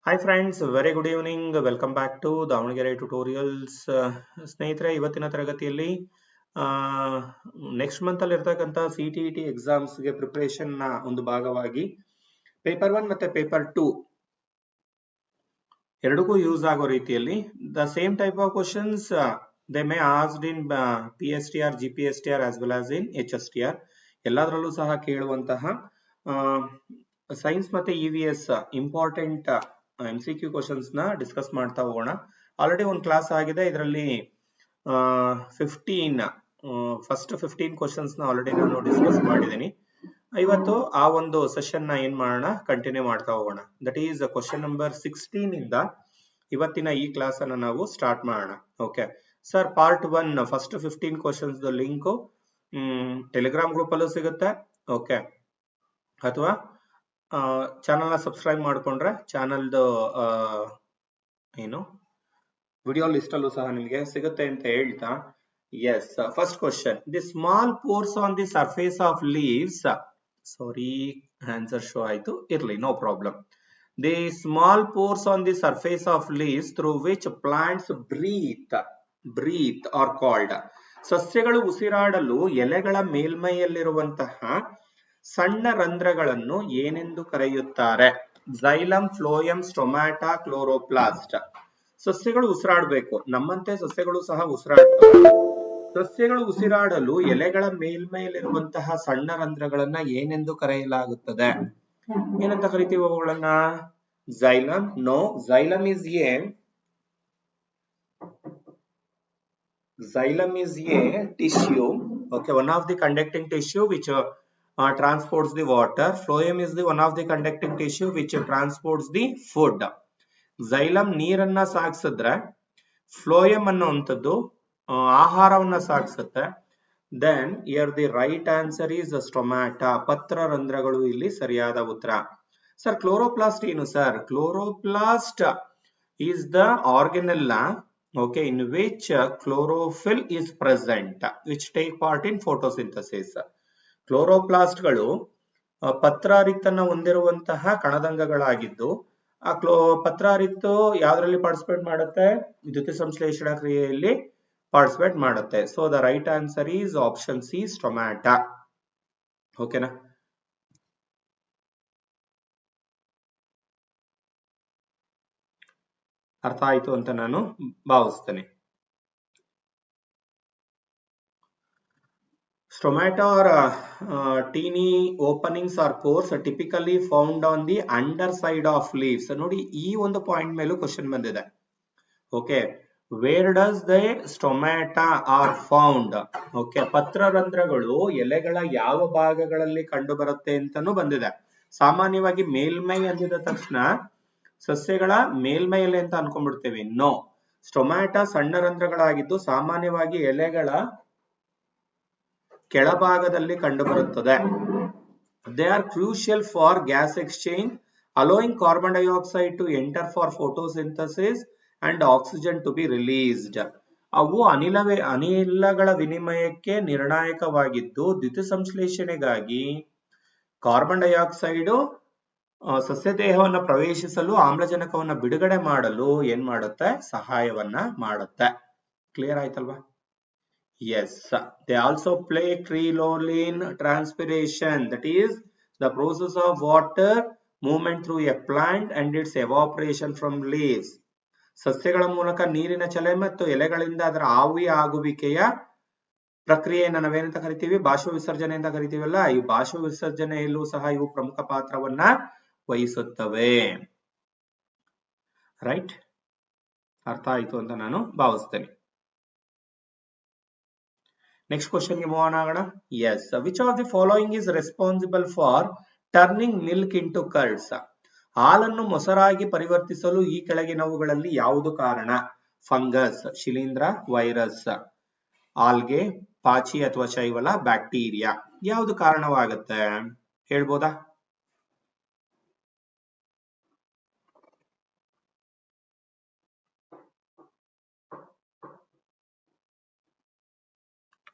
Hi friends, very good evening. Welcome back to Davanagere tutorials. ಸ್ನೇಹಿತರೆ, ಇವತ್ತಿನ ತರಗತಿಯಲ್ಲಿ ನೆಕ್ಸ್ಟ್ ಮಂತ್ ಅಲ್ಲಿ ಇರ್ತಕ್ಕಂಥ CTET ಎಕ್ಸಾಮ್ಸ್ಗೆ ಪ್ರಿಪರೇಷನ್ ನ ಒಂದು ಭಾಗವಾಗಿ ಪೇಪರ್ 1 ಮತ್ತೆ ಪೇಪರ್ 2 ಎರಡಕ್ಕೂ ಯೂಸ್ ಆಗೋ ರೀತಿಯಲ್ಲಿ the same type of questions they may asked in PSTR, GPSTR as well as in HSTR. ಎಲ್ಲದರಲ್ಲೂ ಸಹ ಕೇಳುವಂತಹ ಸೈನ್ಸ್ ಮತ್ತೆ EVS ಇಂಪಾರ್ಟೆಂಟ್ MCQ ಕ್ವಶನ್ಸ್ ನ ಡಿಸ್ಕಸ್ ಮಾಡ್ತಾ ಹೋಗೋಣ. ಆಲ್ರೆಡಿ ಒಂದು ಕ್ಲಾಸ್ ಆಗಿದೆ, ಇದರಲ್ಲಿ 15 ಕ್ವಶನ್ಸ್ ನ ಆಲ್ರೆಡಿ ನಾನು ಡಿಸ್ಕಸ್ ಮಾಡಿದ್ದೀನಿ. ಇವತ್ತು ಆ ಒಂದು ಸೆಷನ್ ನ ಏನ್ ಮಾಡೋಣ, ಕಂಟಿನ್ಯೂ ಮಾಡ್ತಾ ಹೋಗೋಣ. ದಟ್ ಈಸ್ ಕ್ವಶನ್ ನಂಬರ್ 16 ಇಂದ ಇವತ್ತಿನ ಈ ಕ್ಲಾಸ್ ಅನ್ನ ನಾವು ಸ್ಟಾರ್ಟ್ ಮಾಡೋಣ. Okay sir, part 1 first 15 questions link Telegram group ಅಲ್ಲೂ ಸಿಗುತ್ತೆ. ಓಕೆ, ಅಥವಾ ಚಾನಲ್ ನ ಸಬ್ಸ್ಕ್ರೈಬ್ ಮಾಡ್ಕೊಂಡ್ರೆ ಚಾನಲ್ದು ಏನು ವಿಡಿಯೋ ಲಿಸ್ಟ್ ಅಲ್ಲೂ ಸಹ ನಿಮಗೆ ಸಿಗುತ್ತೆ ಅಂತ ಹೇಳ್ತಾ, yes first question, the small pores on the surface of leaves, sorry answer show ಆಯ್ತು, ಇರ್ಲಿ, no problem. The small pores on the surface of leaves through which plants breathe are called. ಸಸ್ಯಗಳು ಉಸಿರಾಡಲು ಎಲೆಗಳ ಮೇಲ್ಮೈಯಲ್ಲಿರುವಂತಹ ಸಣ್ಣ ರಂಧ್ರಗಳನ್ನು ಏನೆಂದು ಕರೆಯುತ್ತಾರೆ? Xylem, phloem, stomata, chloroplast. ಸಸ್ಯಗಳು ಉಸಿರಾಡಬೇಕು, ನಮ್ಮಂತೆ ಸಸ್ಯಗಳು ಸಹ ಉಸಿರಾಡ್ತವೆ. ಸಸ್ಯಗಳು ಉಸಿರಾಡಲು ಎಲೆಗಳ ಮೇಲ್ಮೈಯಲ್ಲಿರುವಂತಹ ಸಣ್ಣ ರಂಧ್ರಗಳನ್ನ ಏನೆಂದು ಕರೆಯಲಾಗುತ್ತದೆ? ಏನಂತ ಕರಿತೀವಿ ಅವುಗಳನ್ನ? Xylem? No, xylem is a tissue. Okay, one of the conducting tissue which transports the water. Phloem is the one of the conducting tissue which transports the food. Xylem ನೀರನ್ನ ಸಾಗಿಸಿದ್ರೆ, ಫ್ಲೋಯಮ್ ಅನ್ನುವಂಥದ್ದು ಆಹಾರವನ್ನ ಸಾಗಿಸುತ್ತೆ. Then here the right answer is stomata. ಪತ್ರ ರಂಧ್ರಗಳು ಇಲ್ಲಿ ಸರಿಯಾದ ಉತ್ತರ. Sir, chloroplast ಏನು sir? Chloroplast is the organelle, okay, in which chlorophyll is present, which take part in photosynthesis. Chloroplast ಗಳು ಪತ್ರಾರಿತ್ತನ್ನ ಹೊಂದಿರುವಂತಹ ಕಣದಂಗಗಳಾಗಿದ್ದು, ಆ ಪತ್ರಾರಿತ್ತು ಯಾವ್ದ್ರಲ್ಲಿ ಪಾರ್ಟಿಸಿಪೇಟ್ ಮಾಡುತ್ತೆ? ದ್ಯುತಿ ಸಂಶ್ಲೇಷಣಾ ಕ್ರಿಯೆಯಲ್ಲಿ ಪಾರ್ಟಿಸಿಪೇಟ್ ಮಾಡುತ್ತೆ. So the right answer is option C, stomata. ಓಕೆನಾ? ಅರ್ಥ ಆಯ್ತು ಅಂತ ನಾನು ಭಾವಿಸ್ತೇನೆ. Stomata or teeny openings or pores are typically found on the underside of leaves. ನೋಡಿ, ಈ ಒಂದು ಪಾಯಿಂಟ್ ಮೇಲೂ ಕ್ವಶನ್ ಬಂದಿದೆ. Okay, where does the stomata are found? Okay, ಪತ್ರರಂಧ್ರಗಳು ಎಲೆಗಳ ಯಾವ ಭಾಗಗಳಲ್ಲಿ ಕಂಡು ಬರುತ್ತೆ ಅಂತಾನೂ ಬಂದಿದೆ. ಸಾಮಾನ್ಯವಾಗಿ ಮೇಲ್ಮೈ ಅಂದಿದ ತಕ್ಷಣ ಸಸ್ಯಗಳ ಮೇಲ್ಮೈಯಲ್ಲಿ ಅಂತ ಅನ್ಕೊಂಡ್ಬಿಡ್ತೇವೆ. ನೋ, ಸ್ಟೊಮ್ಯಾಟಾ ಸಣ್ಣ ರಂಧ್ರಗಳಾಗಿದ್ದು ಸಾಮಾನ್ಯವಾಗಿ ಎಲೆಗಳ ಕೆಳಭಾಗದಲ್ಲಿ ಕಂಡುಬರುತ್ತದೆ. They are crucial for gas exchange, allowing carbon dioxide to enter for photosynthesis and oxygen to be released. ಅವು ಅನಿಲಗಳ ವಿನಿಮಯಕ್ಕೆ ನಿರ್ಣಾಯಕವಾಗಿದ್ದು, ದ್ಯುತಿ ಸಂಶ್ಲೇಷಣೆಗಾಗಿ ಕಾರ್ಬನ್ ಡೈಆಕ್ಸೈಡ್ ಸಸ್ಯ ದೇಹವನ್ನು ಪ್ರವೇಶಿಸಲು, ಆಮ್ಲಜನಕವನ್ನು ಬಿಡುಗಡೆ ಮಾಡಲು ಏನ್ ಮಾಡುತ್ತೆ? ಸಹಾಯವನ್ನ ಮಾಡುತ್ತೆ. ಕ್ಲಿಯರ್ ಆಯ್ತಲ್ವಾ? Yes, they also play a key role in transpiration, that is the process of water movement through a plant and its evaporation from leaves. ಸಸ್ಯಗಳ ಮೂಲಕ ನೀರಿನ ಚಲನೆ ಮತ್ತು ಎಲೆಗಳಿಂದ ಅದರ ಆವಿ ಆಗುವಿಕೆಯ ಪ್ರಕ್ರಿಯೆಯನ್ನು ನಾವೇನಂತ ಕರಿತೀವಿ? ಬಾಷ್ಪ ವಿಸರ್ಜನೆ ಅಂತ ಕರಿತೀವಲ್ಲ. ಈ ಬಾಷ್ಪ ವಿಸರ್ಜನೆಯಲ್ಲೂ ಸಹ ಇವು ಪ್ರಮುಖ ಪಾತ್ರವನ್ನ ವಹಿಸುತ್ತವೆ. ರೈಟ್? ಅರ್ಥ ಆಯ್ತು ಅಂತ ನಾನು ಭಾವಿಸ್ತೇನೆ. ನೆಕ್ಸ್ಟ್ ಕ್ವಶನ್ ಗೆ ಮೂವ್ ಆನ್ ಆಗೋಣ. Yes, which of the following is responsible for turning milk into curds? ಹಾಲನ್ನು ಮೊಸರಾಗಿ ಪರಿವರ್ತಿಸಲು ಈ ಕೆಳಗಿನವುಗಳಲ್ಲಿ ಯಾವುದು ಕಾರಣ? ಫಂಗಸ್, ಶಿಲೀಂಧ್ರ, ವೈರಸ್, ಆಲ್ಗೆ, ಪಾಚಿ ಅಥವಾ ಶೈವಲ, ಬ್ಯಾಕ್ಟೀರಿಯಾ. ಯಾವುದು ಕಾರಣವಾಗುತ್ತೆ ಹೇಳ್ಬೋದಾ?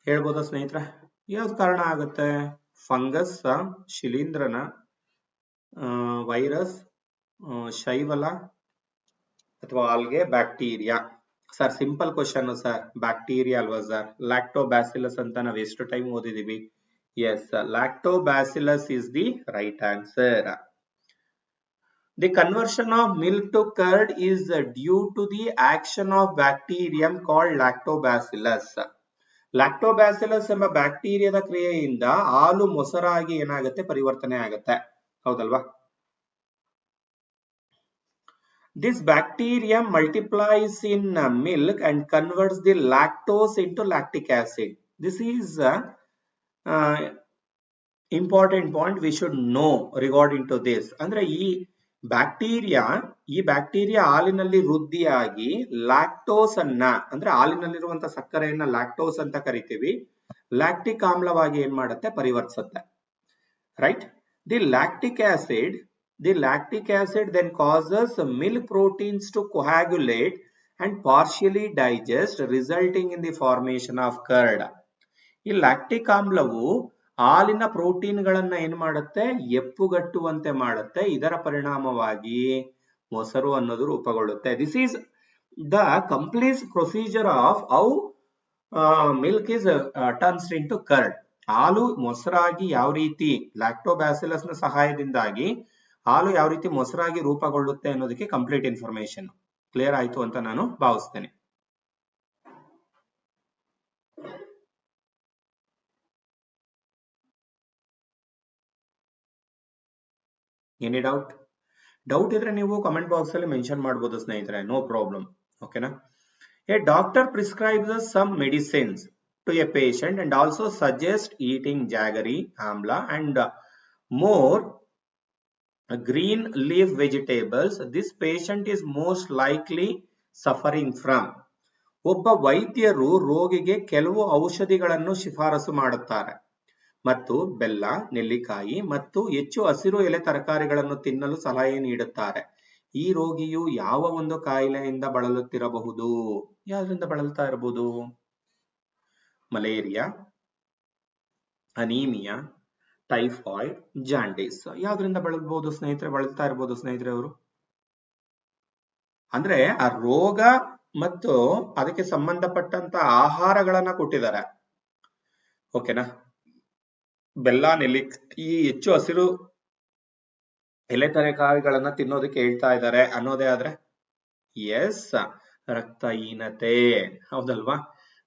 ಹೇಳ್ಬೋದಾ ಸ್ನೇಹಿತರೆ? ಯಾವ್ದು ಕಾರಣ ಆಗುತ್ತೆ? ಫಂಗಸ್, ಶಿಲೀಂಧ್ರನ, ವೈರಸ್, ಶೈವಲ ಅಥವಾ algae bacteria? Sir simple question sir, bacteria ಅಲ್ವಾ ಸರ್? ಲ್ಯಾಕ್ಟೋಬ್ಯಾಸಿಲಸ್ ಅಂತ ನಾವು ಎಷ್ಟು ಟೈಮ್ ಓದಿದೀವಿ. Yes, lactobacillus is the right answer. The conversion of milk to curd is due to the action of bacterium called lactobacillus. Lactobacillus ಎಂಬ ಬ್ಯಾಕ್ಟೀರಿಯಾದ ಕ್ರಿಯೆಯಿಂದ ಹಾಲು ಮೊಸರಾಗಿ ಏನಾಗುತ್ತೆ, ಪರಿವರ್ತನೆ ಆಗುತ್ತೆ, ಹೌದಲ್ವಾ? This bacterium multiplies in milk and converts the lactose into lactic acid. This is important point we should know regarding to this. ಅಂದ್ರೆ ಈ ಬ್ಯಾಕ್ಟೀರಿಯಾ ಹಾಲಿನಲ್ಲಿ ವೃದ್ಧಿಯಾಗಿ ಲ್ಯಾಕ್ಟೋಸ್ ಅನ್ನ, ಅಂದ್ರೆ ಹಾಲಿನಲ್ಲಿರುವಂತಹ ಸಕ್ಕರೆಯನ್ನ ಲ್ಯಾಕ್ಟೋಸ್ ಅಂತ ಕರಿತೀವಿ, ಲ್ಯಾಕ್ಟಿಕ್ ಆಮ್ಲವಾಗಿ ಏನ್ ಮಾಡುತ್ತೆ, ಪರಿವರ್ತಿಸುತ್ತೆ. Right? The lactic acid then causes milk proteins to coagulate and partially digest, resulting in the formation of curd. ಈ ಲ್ಯಾಕ್ಟಿಕ್ ಆಮ್ಲವು ಹಾಲಿನ ಪ್ರೋಟೀನ್ ಗಳನ್ನ ಏನ್ ಮಾಡುತ್ತೆ, ಎಪ್ಪುಗಟ್ಟುವಂತೆ ಮಾಡುತ್ತೆ. ಇದರ ಪರಿಣಾಮವಾಗಿ ಮೊಸರು ಅನ್ನೋದು ರೂಪುಗೊಳ್ಳುತ್ತೆ. This is the complete procedure of how milk is turns into curd. ಹಾಲು ಮೊಸರಾಗಿ ಯಾವ ರೀತಿ ಲ್ಯಾಕ್ಟೋಬ್ಯಾಸಿಲಸ್ ನ ಸಹಾಯದಿಂದಾಗಿ ಹಾಲು ಯಾವ ರೀತಿ ಮೊಸರಾಗಿ ರೂಪುಗೊಳ್ಳುತ್ತೆ ಅನ್ನೋದಕ್ಕೆ ಕಂಪ್ಲೀಟ್ ಇನ್ಫಾರ್ಮೇಶನ್ ಕ್ಲಿಯರ್ ಆಯ್ತು ಅಂತ ನಾನು ಭಾವಿಸ್ತೇನೆ. ಎನಿ ಡೌಟ್ ಇದ್ರೆ ನೀವು ಕಮೆಂಟ್ ಬಾಕ್ಸ್ ಅಲ್ಲಿ ಮೆನ್ಷನ್ ಮಾಡಬಹುದು ಸ್ನೇಹಿತರೆ, ನೋ ಪ್ರಾಬ್ಲಮ್. ಓಕೆನಾ? A doctor prescribes some medicines to a patient and also suggest eating jaggery, amla and more green leaf vegetables. This patient is most likely suffering from. ಒಬ್ಬ ವೈದ್ಯರು ರೋಗಿಗೆ ಕೆಲವು ಔಷಧಿಗಳನ್ನು ಶಿಫಾರಸು ಮಾಡುತ್ತಾರೆ ಮತ್ತು ಬೆಲ್ಲ, ನೆಲ್ಲಿಕಾಯಿ ಮತ್ತು ಹೆಚ್ಚು ಹಸಿರು ಎಲೆ ತರಕಾರಿಗಳನ್ನು ತಿನ್ನಲು ಸಲಹೆ ನೀಡುತ್ತಾರೆ. ಈ ರೋಗಿಯು ಯಾವ ಒಂದು ಕಾಯಿಲೆಯಿಂದ ಬಳಲುತ್ತಿರಬಹುದು? ಯಾವ್ದ್ರಿಂದ ಬಳಲ್ತಾ ಇರಬಹುದು? Malaria, anaemia, typhoid, jaundice. ಯಾವ್ದ್ರಿಂದ ಬಳಲ್ಬಹುದು ಸ್ನೇಹಿತರೆ, ಬಳಲ್ತಾ ಇರಬಹುದು ಸ್ನೇಹಿತರೆ ಅವರು? ಅಂದ್ರೆ ಆ ರೋಗ ಮತ್ತು ಅದಕ್ಕೆ ಸಂಬಂಧಪಟ್ಟಂತ ಆಹಾರಗಳನ್ನ ಕೊಟ್ಟಿದ್ದಾರೆ. ಓಕೆನಾ? ಬೆಲ್ಲ, ನೆಲ್ಲಿಕಾಯಿ, ಹೆಚ್ಚು ಹಸಿರು ಎಲೆ ತರಕಾರಿಗಳನ್ನ ತಿನ್ನೋದಕ್ಕೆ ಹೇಳ್ತಾ ಇದ್ದಾರೆ ಅನ್ನೋದೇ ಆದ್ರೆ ಎಸ್, ರಕ್ತಹೀನತೆ, ಹೌದಲ್ವಾ?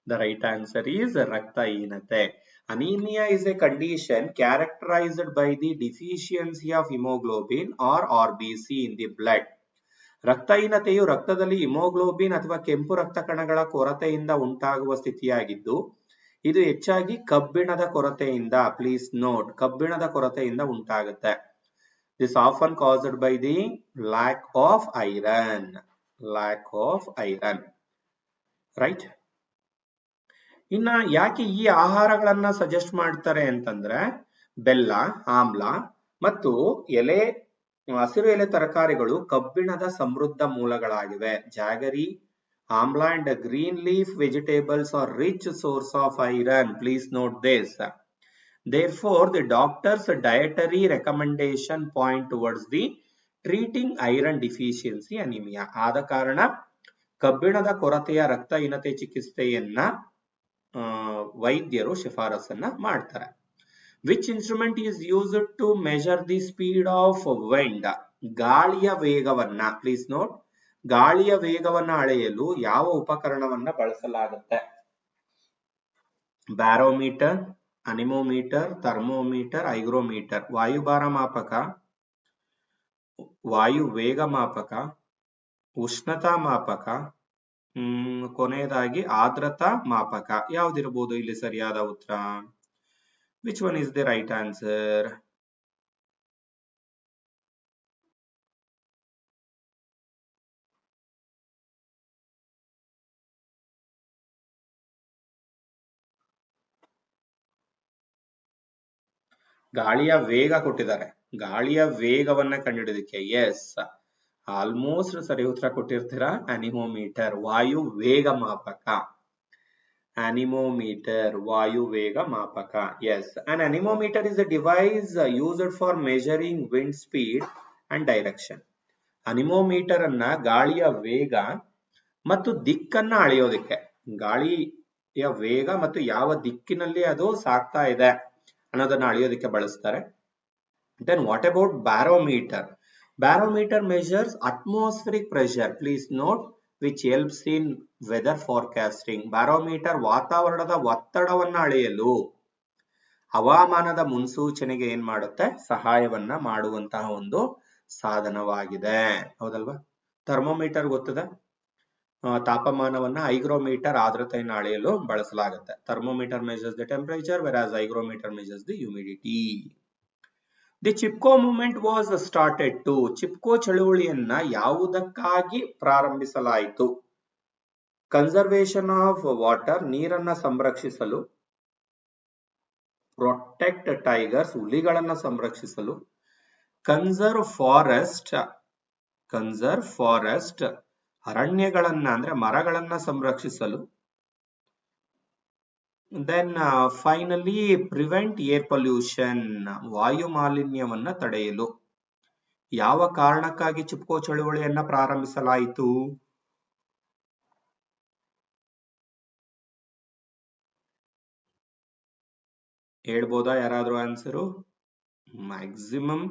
The right answer is ರಕ್ತಹೀನತೆ. Anemia is a condition characterized by the deficiency of hemoglobin or RBC in the blood. ರಕ್ತಹೀನತೆಯು ರಕ್ತದಲ್ಲಿ ಹಿಮೋಗ್ಲೋಬಿನ್ ಅಥವಾ ಕೆಂಪು ರಕ್ತ ಕಣಗಳ ಕೊರತೆಯಿಂದ ಉಂಟಾಗುವ ಸ್ಥಿತಿಯಾಗಿದ್ದು, ಇದು ಹೆಚ್ಚಾಗಿ ಕಬ್ಬಿಣದ ಕೊರತೆಯಿಂದ, ಪ್ಲೀಸ್ ನೋಟ್, ಕಬ್ಬಿಣದ ಕೊರತೆಯಿಂದ ಉಂಟಾಗುತ್ತೆ. This often caused by the lack of iron. Right? ಇನ್ನ ಯಾಕೆ ಈ ಆಹಾರಗಳನ್ನ ಸಜೆಸ್ಟ್ ಮಾಡ್ತಾರೆ ಅಂತಂದ್ರೆ, ಬೆಲ್ಲ, ಆಮ್ಲ ಮತ್ತು ಹಸಿರು ಎಲೆ ತರಕಾರಿಗಳು ಕಬ್ಬಿಣದ ಸಮೃದ್ಧ ಮೂಲಗಳಾಗಿವೆ. ಜಾಗರಿ, ಆಮ್ಲ and green leaf vegetables R rich source of iron. Please note this. Therefore, the doctor's dietary recommendation point towards the treating iron deficiency anemia. ಆದ ಕಾರಣ ಕಬ್ಬಿಣದ ಕೊರತೆಯ ರಕ್ತಹೀನತೆ ಚಿಕಿತ್ಸೆಯನ್ನ ವೈದ್ಯರು ಶಿಫಾರಸನ್ನ ಮಾಡ್ತಾರೆ. Which instrument is used to measure the speed of wind? ಗಾಳಿಯ ವೇಗವನ್ನ, please note, ಗಾಳಿಯ ವೇಗವನ್ನ ಅಳೆಯಲು ಯಾವ ಉಪಕರಣವನ್ನ ಬಳಸಲಾಗುತ್ತೆ? Barometer, anemometer, thermometer, hygrometer. ವಾಯುಭಾರ ಮಾಪಕ, ವಾಯು ವೇಗ ಮಾಪಕ, ಉಷ್ಣತಾ ಮಾಪಕ, ಕೊನೆಯದಾಗಿ ಆರ್ದ್ರತಾ ಮಾಪಕ. ಯಾವ್ದಿರಬಹುದು ಇಲ್ಲಿ ಸರಿಯಾದ ಉತ್ತರ? Which one is the right answer? ಗಾಳಿಯ ವೇಗ ಕೊಟ್ಟಿದ್ದಾರೆ, ಗಾಳಿಯ ವೇಗವನ್ನ ಕಂಡುಹಿಡಿದಕ್ಕೆ ಎಸ್, ಆಲ್ಮೋಸ್ಟ್ ಸರಿ ಉತ್ತರ ಕೊಟ್ಟಿರ್ತೀರಾ. ಅನಿಮೋಮೀಟರ್, ವಾಯು ವೇಗ ಮಾಪಕ. Anemometer, ವಾಯು ವೇಗ ಮಾಪಕ. Yes, an anemometer is a device used for measuring wind speed and direction. Anemometer ಅನ್ನ ಗಾಳಿಯ ವೇಗ ಮತ್ತು ದಿಕ್ಕನ್ನ ಅಳೆಯೋದಕ್ಕೆ, ಗಾಳಿಯ ವೇಗ ಮತ್ತು ಯಾವ ದಿಕ್ಕಿನಲ್ಲಿ ಅದು ಸಾಗ್ತಾ ಇದೆ ಅನ್ನೋದನ್ನ ಅಳೆಯೋದಕ್ಕೆ ಬಳಸ್ತಾರೆ. Then what about barometer? Barometer measures atmospheric pressure. Please note, which helps in weather forecasting. Barometer ವಾತಾವರಣದ ಒತ್ತಡವನ್ನ ಅಳೆಯಲು, ಹವಾಮಾನದ ಮುನ್ಸೂಚನೆಗೆ ಏನ್ ಮಾಡುತ್ತೆ, ಸಹಾಯವನ್ನ ಮಾಡುವಂತಹ ಒಂದು ಸಾಧನವಾಗಿದೆ. ಹೌದಲ್ವಾ? ಥರ್ಮೋಮೀಟರ್ ಗೊತ್ತದ? ತಾಪಮಾನವನ್ನ, ಹೈಗ್ರೋಮೀಟರ್ ಆರ್ದ್ರತೆಯನ್ನು ಅಳೆಯಲು ಬಳಸಲಾಗುತ್ತೆ. Thermometer measures the temperature, whereas hygrometer measures the humidity. The Chipko movement was started to. Chipko ಚಳುವಳಿಯನ್ನ ಯಾವುದಕ್ಕಾಗಿ ಪ್ರಾರಂಭಿಸಲಾಯಿತು? ಕನ್ಸರ್ವೇಷನ್ ಆಫ್ ವಾಟರ್, ನೀರನ್ನ ಸಂರಕ್ಷಿಸಲು. ಪ್ರೊಟೆಕ್ಟ್ ಟೈಗರ್ಸ್, ಹುಲಿಗಳನ್ನ ಸಂರಕ್ಷಿಸಲು. ಕನ್ಸರ್ವ್ ಫಾರೆಸ್ಟ್, ಅರಣ್ಯಗಳನ್ನ ಅಂದ್ರೆ ಮರಗಳನ್ನ ಸಂರಕ್ಷಿಸಲು. Then finally prevent air pollution, ವಾಯು ಮಾಲಿನ್ಯವನ್ನ ತಡೆಯಲು. ಯಾವ ಕಾರಣಕ್ಕಾಗಿ ಚಿಪ್ಕೋ ಚಳುವಳಿಯನ್ನ ಪ್ರಾರಂಭಿಸಲಾಯಿತು? ಹೇಳ್ಬೋದಾ ಯಾರಾದ್ರೂ ಆನ್ಸರು? ಮ್ಯಾಕ್ಸಿಮಮ್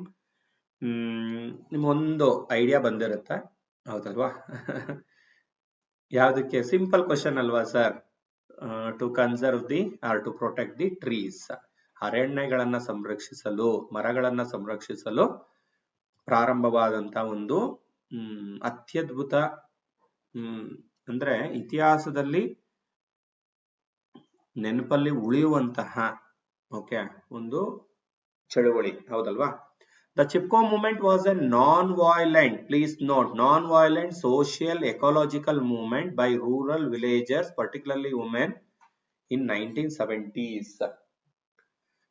ನಿಮ್ಗೊಂದು ಐಡಿಯಾ ಬಂದಿರುತ್ತೆ, ಹೌದಲ್ವಾ? ಯಾವ್ದಕ್ಕೆ? ಸಿಂಪಲ್ ಕ್ವಶನ್ ಅಲ್ವಾ sir? To conserve the or to protect the trees, ಅರಣ್ಯಗಳನ್ನ ಸಂರಕ್ಷಿಸಲು, ಮರಗಳನ್ನ ಸಂರಕ್ಷಿಸಲು ಪ್ರಾರಂಭವಾದಂತ ಒಂದು ಅತ್ಯದ್ಭುತ, ಅಂದ್ರೆ ಇತಿಹಾಸದಲ್ಲಿ ನೆನಪಲ್ಲಿ ಉಳಿಯುವಂತಹ ಒಂದು ಚಳುವಳಿ, ಹೌದಲ್ವಾ? The Chipko movement was a non-violent, please note, non-violent social ecological movement by rural villagers, particularly women, in 1970s.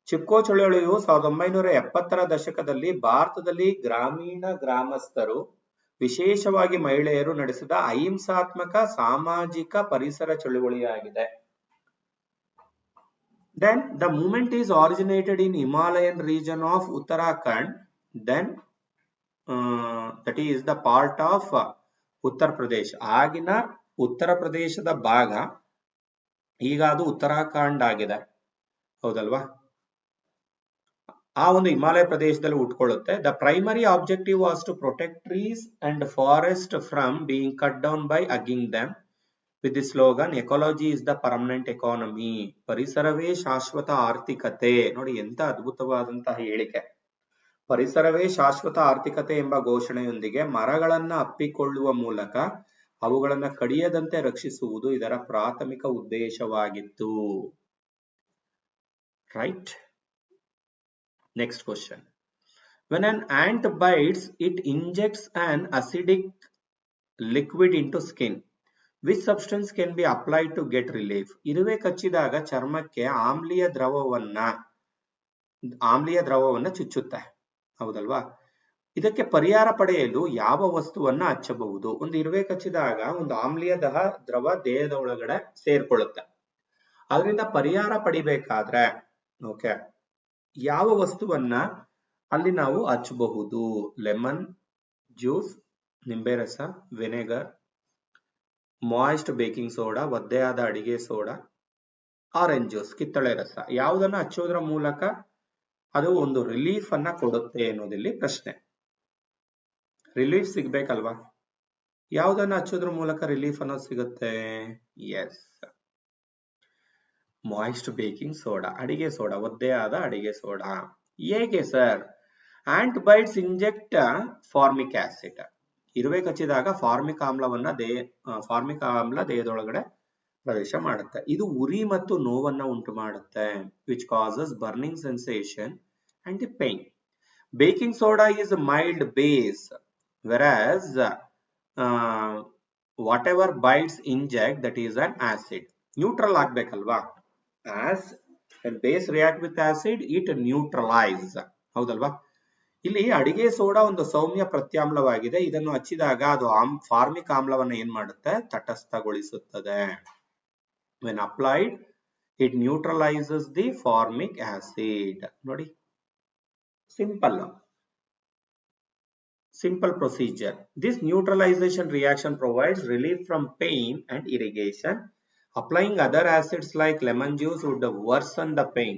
Chipko ಚಳುವಳಿಯು 1970ರ ದಶಕದಲ್ಲಿ ಭಾರತದಲ್ಲಿ ಗ್ರಾಮೀಣ ಗ್ರಾಮಸ್ಥರು, ವಿಶೇಷವಾಗಿ ಮಹಿಳೆಯರು ನಡೆಸಿದ ಅಹಿಂಸಾತ್ಮಕ ಸಾಮಾಜಿಕ ಪರಿಸರ ಚಳುವಳಿಯಾಗಿದೆ. Then the movement is originated in Himalayan region of Uttarakhand. Then that is the part of Uttar Pradesh. ಆಗಿನ ಉತ್ತರ ಪ್ರದೇಶದ ಭಾಗ, ಈಗ ಅದು ಉತ್ತರಾಖಂಡ್ ಆಗಿದೆ, ಹೌದಲ್ವಾ? ಆ ಒಂದು ಹಿಮಾಲಯ ಪ್ರದೇಶದಲ್ಲಿ ಉಟ್ಕೊಳ್ಳುತ್ತೆ. The primary objective was to protect trees and forest from being cut down by hugging them with the slogan ecology is the permanent economy. ಪರಿಸರವೇ ಶಾಶ್ವತ ಆರ್ಥಿಕತೆ. ನೋಡಿ ಎಂತ ಅದ್ಭುತವಾದಂತಹ ಹೇಳಿಕೆ. ಪರಿಸರವೇ ಶಾಶ್ವತ ಆರ್ಥಿಕತೆ ಎಂಬ ಘೋಷಣೆಯೊಂದಿಗೆ ಮರಗಳನ್ನ ಅಪ್ಪಿಕೊಳ್ಳುವ ಮೂಲಕ ಅವುಗಳನ್ನ ಕಡಿಯದಂತೆ ರಕ್ಷಿಸುವುದು ಇದರ ಪ್ರಾಥಮಿಕ ಉದ್ದೇಶವಾಗಿತ್ತು. Right? Next question. When an ant bites, it injects an acidic liquid into skin. Which substance can be applied to get relief? ಇರುವೆ ಕಚ್ಚಿದಾಗ ಚರ್ಮಕ್ಕೆ ಆಮ್ಲೀಯ ದ್ರವವನ್ನ ಚುಚ್ಚುತ್ತೆ, ಹೌದಲ್ವಾ? ಇದಕ್ಕೆ ಪರಿಹಾರ ಪಡೆಯಲು ಯಾವ ವಸ್ತುವನ್ನ ಹಚ್ಚಬಹುದು? ಒಂದು ಇರುವೆ ಕಚ್ಚಿದಾಗ ಒಂದು ಆಮ್ಲೀಯ ದ್ರವ ದೇಹದ ಒಳಗಡೆ ಸೇರ್ಕೊಳ್ಳುತ್ತೆ. ಅದರಿಂದ ಪರಿಹಾರ ಪಡಿಬೇಕಾದ್ರೆ ಯಾವ ವಸ್ತುವನ್ನ ಅಲ್ಲಿ ನಾವು ಹಚ್ಚಬಹುದು? ಲೆಮನ್ ಜ್ಯೂಸ್, ನಿಂಬೆ ರಸ, ವಿನೆಗರ್, ಮಾಯಿಸ್ಟ್ ಬೇಕಿಂಗ್ ಸೋಡಾ, ಒದ್ದೆಯಾದ ಅಡಿಗೆ ಸೋಡಾ, ಆರೆಂಜ್ ಜ್ಯೂಸ್, ಕಿತ್ತಳೆ ರಸ. ಯಾವುದನ್ನ ಹಚ್ಚೋದ್ರ ಮೂಲಕ ಅದು ಒಂದು ರಿಲೀಫ್ ಅನ್ನ ಕೊಡುತ್ತೆ ಅನ್ನೋದಿಲ್ಲಿ ಪ್ರಶ್ನೆ. ರಿಲೀಫ್ ಸಿಗ್ಬೇಕಲ್ವಾ? ಯಾವುದನ್ನ ಹಚ್ಚೋದ್ರ ಮೂಲಕ ರಿಲೀಫ್ ಅನ್ನೋದು ಸಿಗುತ್ತೆ? ಎಸ್, ಮಾಯಿಸ್ಟ್ ಬೇಕಿಂಗ್ ಸೋಡಾ, ಅಡಿಗೆ ಸೋಡಾ, ಒದ್ದೆಯಾದ ಅಡಿಗೆ ಸೋಡಾ. ಹೇಗೆ sir? Ant bites inject formic acid. ಇರುವೆ ಕಚ್ಚಿದಾಗ ಫಾರ್ಮಿಕ್ ಆಮ್ಲ ದೇಹದೊಳಗಡೆ ಪ್ರವೇಶ ಮಾಡುತ್ತೆ. ಇದು ಉರಿ ಮತ್ತು ನೋವನ್ನ ಉಂಟು ಮಾಡುತ್ತೆ. Which causes burning sensation and the pain. Baking soda is a mild base, whereas whatever bites inject, that is an acid. Neutral ಆಗ್ಬೇಕಲ್ವಾ? as when base react with acid, it neutralize, ಹೌದಲ್ವಾ? ಇಲ್ಲಿ ಅಡಿಗೆ ಸೋಡಾ ಒಂದು ಸೌಮ್ಯ ಪ್ರತ್ಯಾಮ್ಲವಾಗಿದೆ. ಇದನ್ನು ಹಚ್ಚಿದಾಗ ಅದು formic ಆಮ್ಲವನ್ನು ಏನ್ ಮಾಡುತ್ತೆ? ತಟಸ್ಥಗೊಳಿಸುತ್ತದೆ. when applied, it neutralizes the formic acid. ನೋಡಿ, simple Simple procedure. This neutralization reaction provides relief from pain and irritation. Applying other acids like lemon juice would worsen the pain.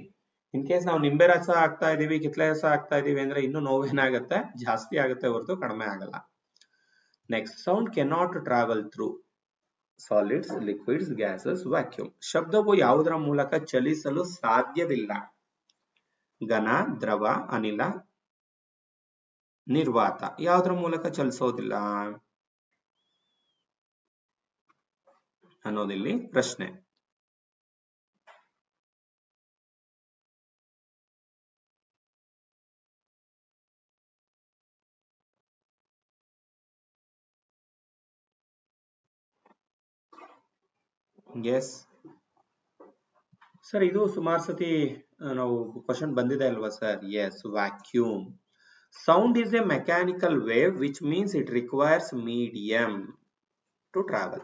In case ನಾವು ನಿಂಬೆ ರಸ ಹಾಕ್ತಾ ಇದೀವಿ, ಕಿತ್ಲೆ ರಸ ಹಾಕ್ತಾ ಇದೀವಿ ಅಂದ್ರೆ ಇನ್ನೂ ನೋವೇನಾಗುತ್ತೆ, ಜಾಸ್ತಿ ಆಗುತ್ತೆ ಹೊರತು ಕಡಿಮೆ ಆಗಲ್ಲ. Next, sound cannot travel through solids, liquids, gases, vacuum. ಶಬ್ದವು ಯಾವುದರ ಮೂಲಕ ಚಲಿಸಲು ಸಾಧ್ಯವಿಲ್ಲ? ಘನ, ದ್ರವ, ಅನಿಲ, ನಿರ್ವಾತ. ಯಾವುದರ ಮೂಲಕ ಚಲಿಸೋದಿಲ್ಲ ಅನ್ನೋದಿಲ್ಲಿ ಪ್ರಶ್ನೆ. ಎಸ್ ಸರ್, ಇದು ಸುಮಾರು ಸತಿ ನಾವು ಕ್ವಶನ್ ಬಂದಿದೆ ಅಲ್ವಾ sir? Yes, vacuum. Sound is a mechanical wave, which means it requires medium to travel.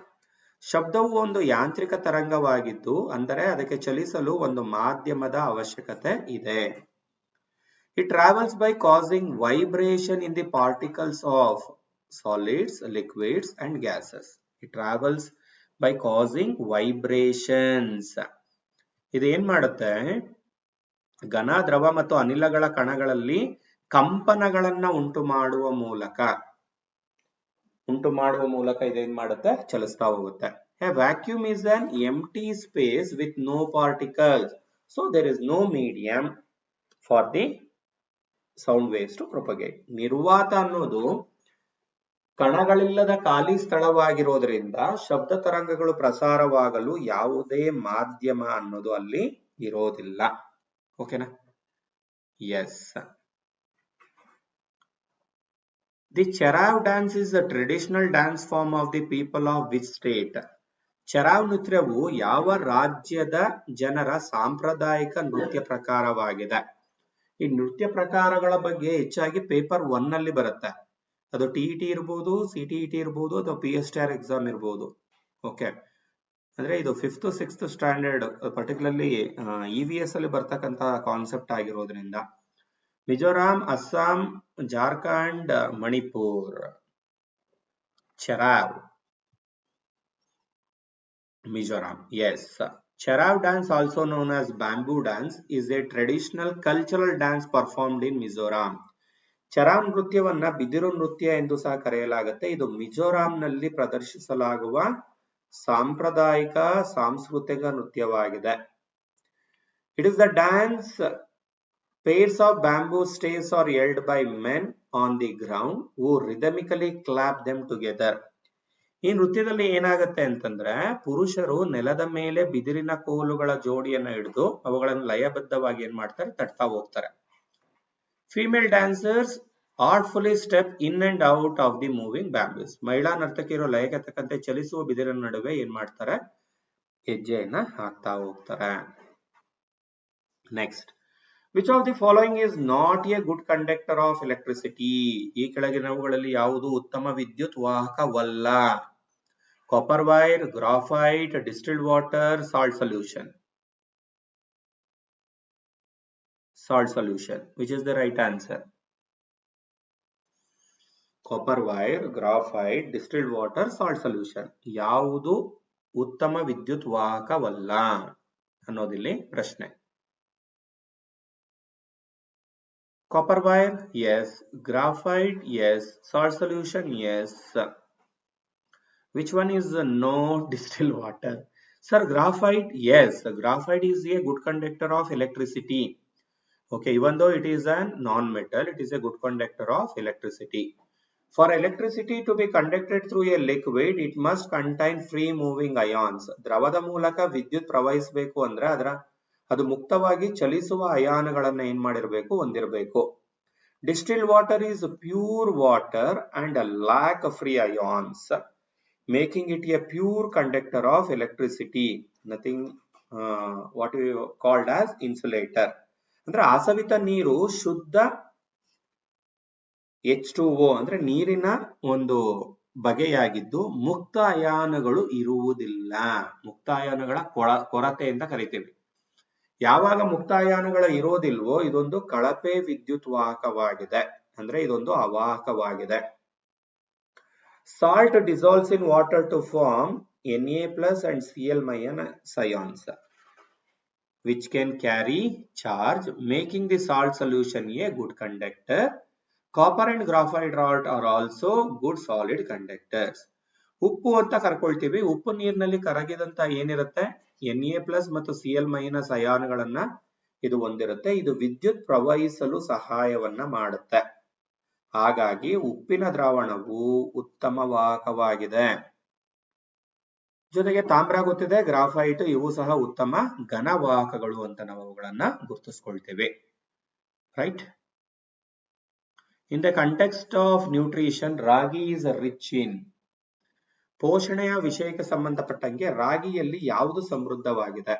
ಶಬ್ದವು ಒಂದು ಯಾಂತ್ರಿಕ ತರಂಗವಾಗಿದ್ದು, ಅಂದರೆ ಅದಕ್ಕೆ ಚಲಿಸಲು ಒಂದು ಮಾಧ್ಯಮದ ಅವಶ್ಯಕತೆ ಇದೆ. It travels by causing vibration in the particles of solids, liquids and gases. It travels by causing vibrations. ಇದು ಏನ್ ಮಾಡುತ್ತೆ? ಘನ, ದ್ರವ ಮತ್ತು ಅನಿಲಗಳ ಕಣಗಳಲ್ಲಿ ಕಂಪನಗಳನ್ನ ಉಂಟು ಮಾಡುವ ಮೂಲಕ ಇದೇನ್ ಮಾಡುತ್ತೆ? ಚಲಿಸ್ತಾ ಹೋಗುತ್ತೆ. A vacuum is an empty space with no particles, so there is no medium for the sound waves to propagate. ನಿರ್ವಾತ ಅನ್ನೋದು ಕಣಗಳಿಲ್ಲದ ಖಾಲಿ ಸ್ಥಳವಾಗಿರೋದ್ರಿಂದ ಶಬ್ದ ತರಂಗಗಳು ಪ್ರಸಾರವಾಗಲು ಯಾವುದೇ ಮಾಧ್ಯಮ ಅನ್ನೋದು ಅಲ್ಲಿ ಇರೋದಿಲ್ಲ. ಓಕೆನಾ? S. The Cherav dance is a traditional dance form of the people of which state? Cherav ನೃತ್ಯವು ಯಾವ ರಾಜ್ಯದ ಜನರ ಸಾಂಪ್ರದಾಯಿಕ ನೃತ್ಯ ಪ್ರಕಾರವಾಗಿದೆ? ಈ ನೃತ್ಯ ಪ್ರಕಾರಗಳ ಬಗ್ಗೆ ಹೆಚ್ಚಾಗಿ ಪೇಪರ್ 1 ನಲ್ಲಿ ಬರುತ್ತೆ. ಅದು TET ಇರಬಹುದು, CTET ಇರಬಹುದು, ಅಥವಾ PSTR ಎಕ್ಸಾಮ್ ಇರಬಹುದು. ಓಕೆ, ಅಂದ್ರೆ ಇದು 5th 6th standard particularly EVS ಅಲ್ಲಿ ಬರ್ತಕ್ಕಂತ ಕಾನ್ಸೆಪ್ಟ್ ಆಗಿರೋದ್ರಿಂದ. Mizoram, Assam, Jharkhand, Manipur. Cherav. Mizoram. Yes. Cherav dance, also known as bamboo dance, is a traditional cultural dance performed in Mizoram. Cherav ನೃತ್ಯವನ್ನ ಬಿದಿರು ನೃತ್ಯ ಎಂದು ಸಹ ಕರೆಯಲಾಗುತ್ತೆ. ಇದು ಮಿಜೋರಾಂನಲ್ಲಿ ಪ್ರದರ್ಶಿಸಲಾಗುವ ಸಾಂಪ್ರದಾಯಿಕ ಸಾಂಸ್ಕೃತಿಕ ನೃತ್ಯವಾಗಿದೆ. It is the dance. Pairs of bamboo staves are held by men on the ground who rhythmically clap them together. ಈ ನೃತ್ಯದಲ್ಲಿ ಏನಾಗುತ್ತೆ ಅಂತಂದ್ರೆ, ಪುರುಷರು ನೆಲದ ಮೇಲೆ ಬಿದಿರಿನ ಕೋಲುಗಳ ಜೋಡಿಯನ್ನ ಹಿಡಿದು ಅವುಗಳನ್ನು ಲಯಬದ್ಧವಾಗಿ ಏನ್ ಮಾಡ್ತಾರೆ? ತಟ್ತಾ ಹೋಗ್ತಾರೆ. Female dancers artfully step in and out of the moving bamboos. ಮಹಿಳಾ ನರ್ತಕಿಯರು ಲಯಕ್ಕೆ ತಕ್ಕಂತೆ ಚಲಿಸುವ ಬಿದಿರಿನ ನಡುವೆ ಏನ್ ಮಾಡ್ತಾರೆ? ಹೆಜ್ಜೆಯನ್ನ ಹಾಕ್ತಾ ಹೋಗ್ತಾರೆ. Next, which of the following is not a good conductor of electricity? ಈ ಕೆಳಗಿನವುಗಳಲ್ಲಿ ಯಾವುದು ಉತ್ತಮ ವಿದ್ಯುತ್ ವಾಹಕವಲ್ಲ? Copper wire, graphite, distilled water, salt solution. Salt solution, which is the right answer? Copper wire, graphite, distilled water, salt solution. ಯಾವುದು ಉತ್ತಮ ವಿದ್ಯುತ್ ವಾಹಕವಲ್ಲ ಅನ್ನೋದಿಲ್ಲಿ ಪ್ರಶ್ನೆ. Copper wire, yes. Graphite, yes. Salt solution, yes. Which one is no? Distilled water. Sir, graphite, yes. Graphite is a good conductor of electricity. Okay, even though it is a non-metal, it is a good conductor of electricity. For electricity to be conducted through a liquid, it must contain free moving ions. ದ್ರವದ ಮೂಲಕ ವಿದ್ಯುತ್ ಪ್ರವಹಿಸಬೇಕು ಅಂದ್ರೆ ಅದು ಮುಕ್ತವಾಗಿ ಚಲಿಸುವ ಅಯಾನುಗಳನ್ನ ಏನ್ ಮಾಡಿರಬೇಕು? ಹೊಂದಿರಬೇಕು. Distilled water is pure water and lack free ions, making it a pure conductor of electricity. Nothing what we called as insulator. ಅಂದ್ರೆ ಆಸವಿತ ನೀರು ಶುದ್ಧ H2O ಅಂದ್ರೆ ನೀರಿನ ಒಂದು ಬಗೆಯಾಗಿದ್ದು ಮುಕ್ತ ಅಯಾನುಗಳು ಇರುವುದಿಲ್ಲ. ಮುಕ್ತ ಅಯಾನುಗಳ ಕೊರತೆ ಅಂತ ಕರಿತೀವಿ. ಯಾವಾಗ ಮುಕ್ತಾಯಾನುಗಳ ಇರೋದಿಲ್ವೋ ಇದೊಂದು ಕಳಪೆ ವಿದ್ಯುತ್ ವಾಹಕವಾಗಿದೆ, ಅಂದ್ರೆ ಇದೊಂದು ಅವಾಹಕವಾಗಿದೆ. Salt dissolves in water to form Na plus and Cl minus ions, which can carry charge, making the salt solution a good conductor. Copper and graphite are also good solid conductors. ಉಪ್ಪು ಅಂತ ಕರ್ಕೊಳ್ತೀವಿ. ಉಪ್ಪು ನೀರಿನಲ್ಲಿ ಕರಗಿದಂತ ಏನಿರುತ್ತೆ, Na+ ಮತ್ತು Cl- ಅಯಾನ್ಗಳನ್ನ ಇದು ಹೊಂದಿರುತ್ತೆ. ಇದು ವಿದ್ಯುತ್ ಪ್ರವಹಿಸಲು ಸಹಾಯವನ್ನ ಮಾಡುತ್ತೆ. ಹಾಗಾಗಿ ಉಪ್ಪಿನ ದ್ರಾವಣವು ಉತ್ತಮ ವಾಹಕವಾಗಿದೆ. ಜೊತೆಗೆ ತಾಮ್ರ ಗೊತ್ತಿದೆ, ಗ್ರಾಫೈಟ್, ಇವು ಸಹ ಉತ್ತಮ ಘನವಾಹಕಗಳು ಅಂತ ನಾವು ಅವುಗಳನ್ನ ಗುರುತಿಸ್ಕೊಳ್ತೇವೆ. Right. In the context of nutrition, ragi is rich in. ಪೋಷಣೆಯ ವಿಷಯಕ್ಕೆ ಸಂಬಂಧಪಟ್ಟಂಗೆ ರಾಗಿಯಲ್ಲಿ ಯಾವುದು ಸಮೃದ್ಧವಾಗಿದೆ?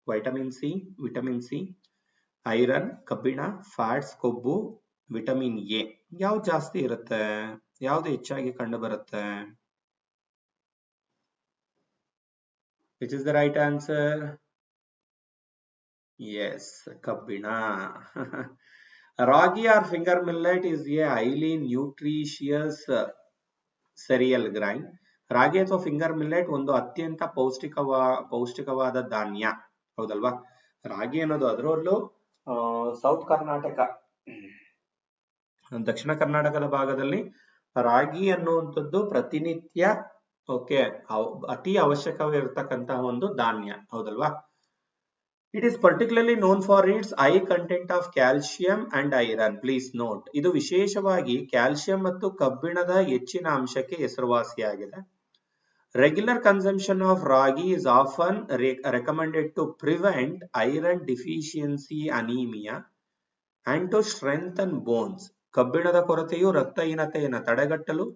ವಿಟಮಿನ್ ಸಿ, ಐರನ್, ಕಬ್ಬಿಣ, ಫ್ಯಾಟ್ಸ್, ಕೊಬ್ಬು, ವಿಟಮಿನ್ ಎ. ಯಾವ್ದು ಜಾಸ್ತಿ ಇರುತ್ತೆ? ಯಾವ್ದು ಹೆಚ್ಚಾಗಿ ಕಂಡು ಬರುತ್ತೆ? Which is the right answer? Yes, ಕಬ್ಬಿಣ. Ragi or finger millet is a highly nutritious cereal grain. ರಾಗಿ ಅಥವಾ ಫಿಂಗರ್ ಮಿಲ್ಲೆಟ್ ಒಂದು ಅತ್ಯಂತ ಪೌಷ್ಟಿಕವಾದ ಧಾನ್ಯ, ಹೌದಲ್ವಾ? ರಾಗಿ ಅನ್ನೋದು ಅದರಲ್ಲೂ ಸೌತ್ ಕರ್ನಾಟಕ, ದಕ್ಷಿಣ ಕರ್ನಾಟಕದ ಭಾಗದಲ್ಲಿ ರಾಗಿ ಅನ್ನುವಂಥದ್ದು ಪ್ರತಿನಿತ್ಯ ಅತಿ ಅವಶ್ಯಕವಿರತಕ್ಕಂತಹ ಒಂದು ಧಾನ್ಯ, ಹೌದಲ್ವಾ? It is particularly known for its high content of calcium and iron. Please note, ಇದು ವಿಶೇಷವಾಗಿ ಕ್ಯಾಲ್ಸಿಯಂ ಮತ್ತು ಕಬ್ಬಿಣದ ಹೆಚ್ಚಿನ ಅಂಶಕ್ಕೆ ಹೆಸರುವಾಸಿಯಾಗಿದೆ. Regular consumption of ragi is often recommended to prevent iron deficiency anemia and to strengthen bones. ಕಬ್ಬಿಣದ ಕೊರತೆಯು ರಕ್ತಹೀನತೆಯನ್ನು ತಡೆಗಟ್ಟಲು,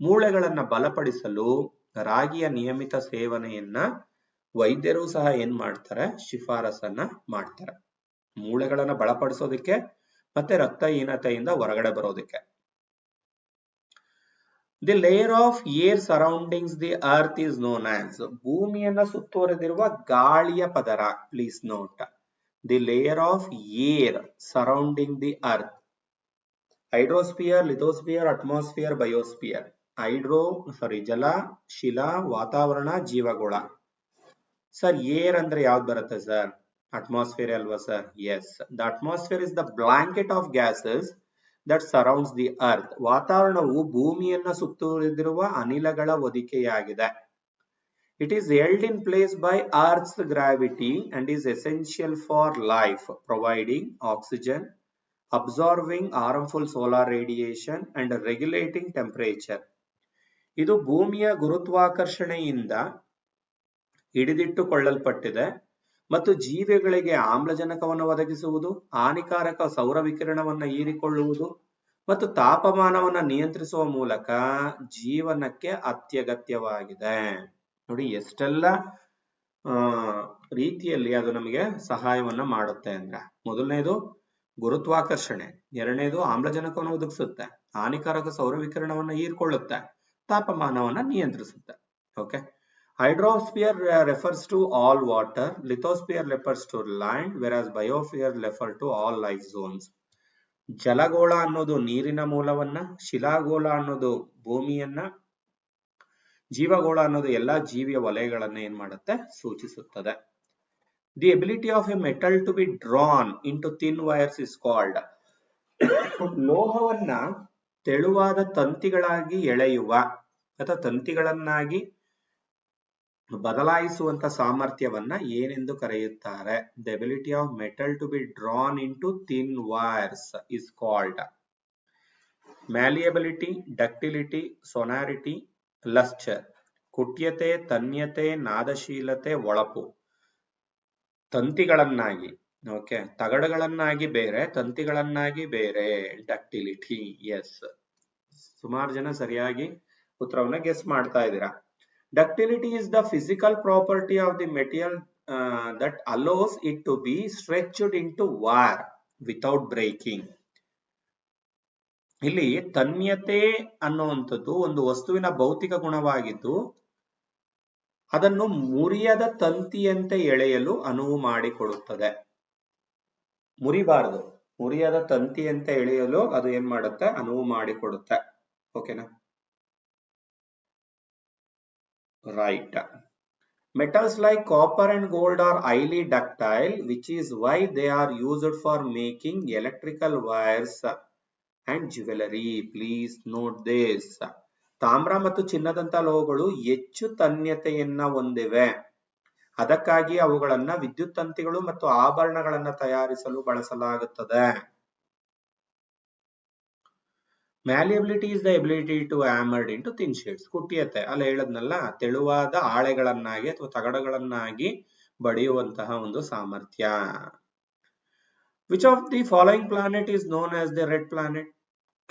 ಮೂಳೆಗಳನ್ನು ಬಲಪಡಿಸಲು ರಾಗಿಯ ನಿಯಮಿತ ಸೇವನೆಯನ್ನ ವೈದ್ಯರು ಸಹ ಏನ್ ಮಾಡ್ತಾರೆ? ಶಿಫಾರಸನ್ನ ಮಾಡ್ತಾರೆ. ಮೂಳೆಗಳನ್ನ ಬಲಪಡಿಸೋದಕ್ಕೆ ಮತ್ತೆ ರಕ್ತಹೀನತೆಯಿಂದ ಹೊರಗಡೆ ಬರೋದಕ್ಕೆ. The layer of air surroundings the earth is known as. ಭೂಮಿಯನ್ನ ಸುತ್ತುವರೆದಿರುವ ಗಾಳಿಯ ಪದರ. Please note, the layer of air surrounding the earth. Hydrosphere, lithosphere, atmosphere, biosphere. ಜಲ, ಶಿಲಾ, ವಾತಾವರಣ, ಜೀವಗೋಳ. ಸರ್, ಏರ್ ಅಂದ್ರೆ ಯಾವ್ದು ಬರುತ್ತೆ ಸರ್? ಅಟ್ಮಾಸ್ಫಿಯರ್ ಅಲ್ವಾ sir? Yes, the atmosphere is the blanket of gases that surrounds the earth. ವಾತಾವರಣವು ಭೂಮಿಯನ್ನ ಸುತ್ತುವರೆದಿರುವ ಅನಿಲಗಳ ಹೊದಿಕೆಯಾಗಿದೆ. It is held in place by Earth's gravity and is essential for life, providing oxygen, absorbing harmful solar radiation and regulating temperature. ಇದು ಭೂಮಿಯ ಗುರುತ್ವಾಕರ್ಷಣೆಯಿಂದ ಹಿಡಿದಿಟ್ಟುಕೊಳ್ಳಲ್ಪಟ್ಟಿದೆ ಮತ್ತು ಜೀವಿಗಳಿಗೆ ಆಮ್ಲಜನಕವನ್ನು ಒದಗಿಸುವುದು, ಹಾನಿಕಾರಕ ಸೌರ ವಿಕಿರಣವನ್ನು ಹೀರಿಕೊಳ್ಳುವುದು ಮತ್ತು ತಾಪಮಾನವನ್ನು ನಿಯಂತ್ರಿಸುವ ಮೂಲಕ ಜೀವನಕ್ಕೆ ಅತ್ಯಗತ್ಯವಾಗಿದೆ. ನೋಡಿ ಎಷ್ಟೆಲ್ಲ ರೀತಿಯಲ್ಲಿ ಅದು ನಮಗೆ ಸಹಾಯವನ್ನ ಮಾಡುತ್ತೆ ಅಂದ್ರೆ, ಮೊದಲನೇದು ಗುರುತ್ವಾಕರ್ಷಣೆ, ಎರಡನೇದು ಆಮ್ಲಜನಕವನ್ನು ಒದಗಿಸುತ್ತೆ, ಹಾನಿಕಾರಕ ಸೌರ ವಿಕಿರಣವನ್ನು ಹೀರಿಕೊಳ್ಳುತ್ತೆ, ತಾಪಮಾನವನ್ನು ನಿಯಂತ್ರಿಸುತ್ತೆ. Okay. Hydrosphere refers to all water, lithosphere refers to land, whereas biosphere refers to all life zones. ಜಲಗೋಳ ಅನ್ನೋದು ನೀರಿನ ಮೂಲವನ್ನ, ಶಿಲಾಗೋಳ ಅನ್ನೋದು ಭೂಮಿಯನ್ನ, ಜೀವಗೋಳ ಅನ್ನೋದು ಎಲ್ಲಾ ಜೀವಿಯ ವಲಯಗಳನ್ನ ಏನ್ ಮಾಡುತ್ತೆ? ಸೂಚಿಸುತ್ತದೆ. The ability of a metal to be drawn into thin wires is called. ಲೋಹವನ್ನ ತೆಳುವಾದ ತಂತಿಗಳಾಗಿ ಎಳೆಯುವ ಅಥವಾ ತಂತಿಗಳನ್ನಾಗಿ ಬದಲಾಯಿಸುವಂತ ಸಾಮರ್ಥ್ಯವನ್ನ ಏನೆಂದು ಕರೆಯುತ್ತಾರೆ? The ability of metal to be drawn into thin wires is called malleability, ductility, sonority, luster. ಕುಟ್ಯತೆ, ತನ್ಯತೆ, ನಾದಶೀಲತೆ, ಹೊಳಪು. ತಂತಿಗಳನ್ನಾಗಿ, ಓಕೆ, ತಗಡುಗಳನ್ನಾಗಿ ಬೇರೆ, ತಂತಿಗಳನ್ನಾಗಿ ಬೇರೆ. ಡಕ್ಟಿಲಿಟಿ. ಎಸ್, ಸುಮಾರು ಜನ ಸರಿಯಾಗಿ ಉತ್ತರವನ್ನ ಗೆಸ್ ಮಾಡ್ತಾ ಇದ್ದೀರಾ. Ductility is the physical property of the material that allows it to be stretched into wire without breaking. ಇಲ್ಲಿ ತನ್ಯತೆ ಅನ್ನುವಂಥದ್ದು ಒಂದು ವಸ್ತುವಿನ ಭೌತಿಕ ಗುಣವಾಗಿದ್ದು ಅದನ್ನು ಮುರಿಯದ ತಂತಿಯಂತೆ ಎಳೆಯಲು ಅನುವು ಮಾಡಿಕೊಡುತ್ತದೆ. ಮುರಿಬಾರದು, ಮುರಿಯದ ತಂತಿಯಂತೆ ಎಳೆಯಲು ಅದು ಏನ್ ಮಾಡುತ್ತೆ? ಅನುವು ಮಾಡಿಕೊಡುತ್ತೆ. ಓಕೆನಾ? Right. Metals like copper and gold are highly ductile, which is why they are used for making electrical wires and jewelry. Please note this. ತಾಮ್ರ ಮತ್ತು ಚಿನ್ನದಂತ ಲೋಹಗಳು ಹೆಚ್ಚು ತನ್ಯತೆಯನ್ನ ಹೊಂದಿವೆ. ಅದಕ್ಕಾಗಿ ಅವುಗಳನ್ನ ವಿದ್ಯುತ್ ತಂತಿಗಳು ಮತ್ತು ಆಭರಣಗಳನ್ನ ತಯಾರಿಸಲು ಬಳಸಲಾಗುತ್ತದೆ. Malleability is the ability to hammered into thin sheets. ಕುಟ್ಟಿಯತೆ ಅಲ್ಲಿ ಹೇಳದ್ನಲ್ಲ, ತೆಳುವಾದ ಹಾಳೆಗಳನ್ನಾಗಿ ಅಥವಾ ತಗಡುಗಳನ್ನಾಗಿ ಬಡಿಯುವಂತಹ ಒಂದು ಸಾಮರ್ಥ್ಯ. Which of the following planet is known as the red planet?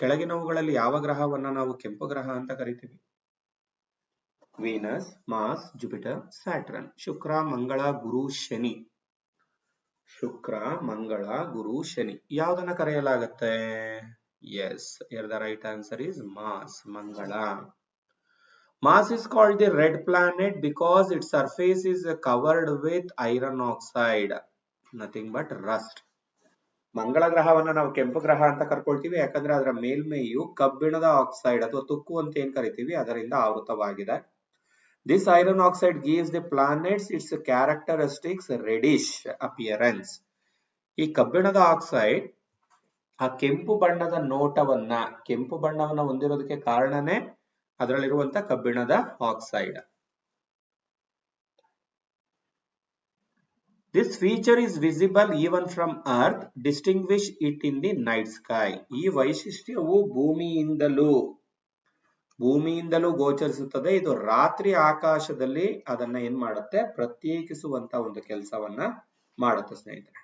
ಕೆಳಗಿನವುಗಳಲ್ಲಿ ಯಾವ ಗ್ರಹವನ್ನ ನಾವು ಕೆಂಪು ಗ್ರಹ ಅಂತ ಕರಿತೀವಿ? Venus, Mars, Jupiter, Saturn. ಶುಕ್ರ, ಮಂಗಳ, ಗುರು, ಶನಿ. ಶುಕ್ರ, ಮಂಗಳ, ಗುರು, ಶನಿ. ಯಾವುದನ್ನ ಕರೆಯಲಾಗುತ್ತೆ? Yes, here the right answer is Mars, Mangala. Mars is called the red planet because its surface is covered with iron oxide, nothing but rust. ಮಂಗಳ ಗ್ರಹವನ್ನ ನಾವು ಕೆಂಪು ಗ್ರಹ ಅಂತ ಕರ್ಕೊಳ್ತೀವಿ, ಯಾಕಂದ್ರೆ ಅದರ ಮೇಲ್ಮೈಯು ಕಬ್ಬಿಣದ ಆಕ್ಸೈಡ್ ಅಥವಾ ತುಕ್ಕು ಅಂತ ಏನ್ ಕರಿತೀವಿ ಅದರಿಂದ ಆವೃತವಾಗಿದೆ. This iron oxide gives the planets its characteristics reddish appearance. ಈ ಕಬ್ಬಿಣದ ಆಕ್ಸೈಡ್ ಆ ಕೆಂಪು ಬಣ್ಣದ ನೋಟವನ್ನ, ಕೆಂಪು ಬಣ್ಣವನ್ನ ಹೊಂದಿರೋದಕ್ಕೆ ಕಾರಣನೇ ಅದರಲ್ಲಿರುವಂತ ಕಬ್ಬಿಣದ oxide. This feature is visible even from Earth, distinguish it in the night sky. ಈ ವೈಶಿಷ್ಟ್ಯವು ಭೂಮಿಯಿಂದಲೂ ಗೋಚರಿಸುತ್ತದೆ. ಇದು ರಾತ್ರಿ ಆಕಾಶದಲ್ಲಿ ಅದನ್ನ ಏನ್ ಮಾಡುತ್ತೆ? ಪ್ರತ್ಯೇಕಿಸುವಂತ ಒಂದು ಕೆಲಸವನ್ನ ಮಾಡುತ್ತೆ ಸ್ನೇಹಿತರೆ.